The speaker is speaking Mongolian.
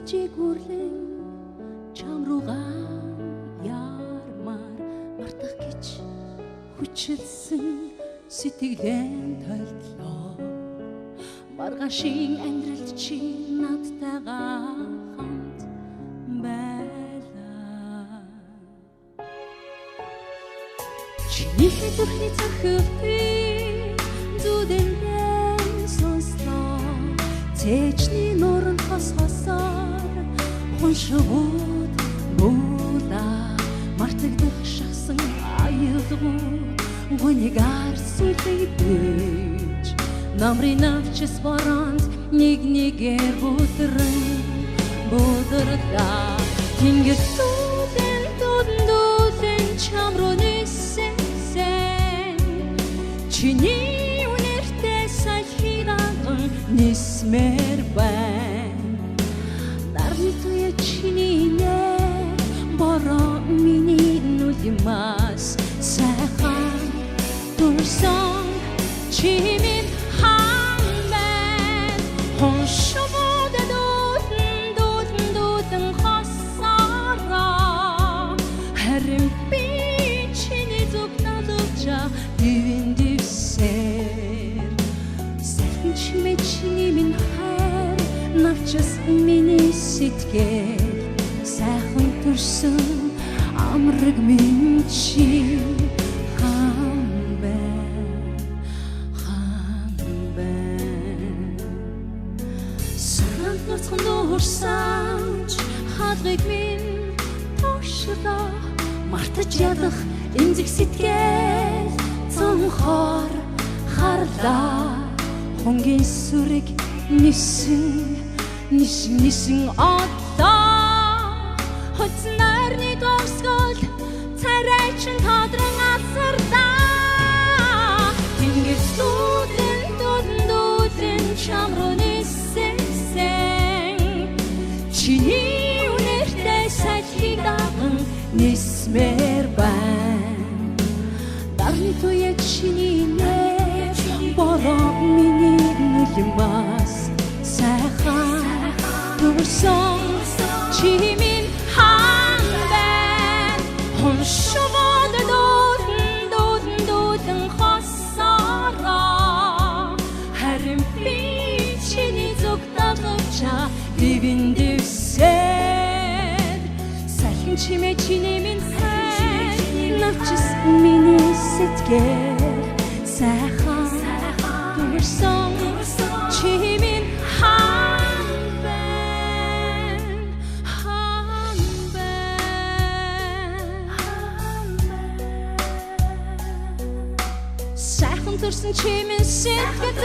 Чиг үрлэн чам руугаа ярмаар мартах гэж хүчилсэн сэтгэлэн толдлоо маргашийн амьдралд чи надтайгаа хамт байлаа чиний төрхний цохилтыг зүдэндээ сонслоо цэжний нуранд хосхосоор хуншгууд муула мартагдах шахсан аюулгууд гүнийгээр сүлэгдэж намрын навчис бороонд нэг нэгээр бударлаа тэнгэр дүүдэн чам руу нисэн чиний үнэртэй салхинаган нисмэр байна нарны туя чиний нэр бороо миний нүлимас сайхан турсан чимийн хаан байна хоншовод дүүтэн хосороо харин би чиний зүгталуча дивэн дивсэр сайхан чимээ чиний минь хайр навчас миний сэтгэл сайхан турсан амраг минь чи Хурсамж хадрыг минь тошроо мартаж ядах эмзэг сэтгэл цонхоор харлаа хонгийн сүрэг нисэн одоо хоц нарны досгол царайчин тодрон асардаа тэнгэр дүүдэн чам руу нисэн чиний үнэртэй салхийг даган нисмэр байна дарны туя чиний нэр бороо миний нүлимас сайхан турсан чимийн хаан байна хоншовод дүүтэн хосороо харин би чиний зүгталуча дивэн дивсэр сайхан чимээ чиний минь хайр навчис миний сэтгэл сайхан турсан чимийн хаан байна сайхан турсан чимийн сэтгэл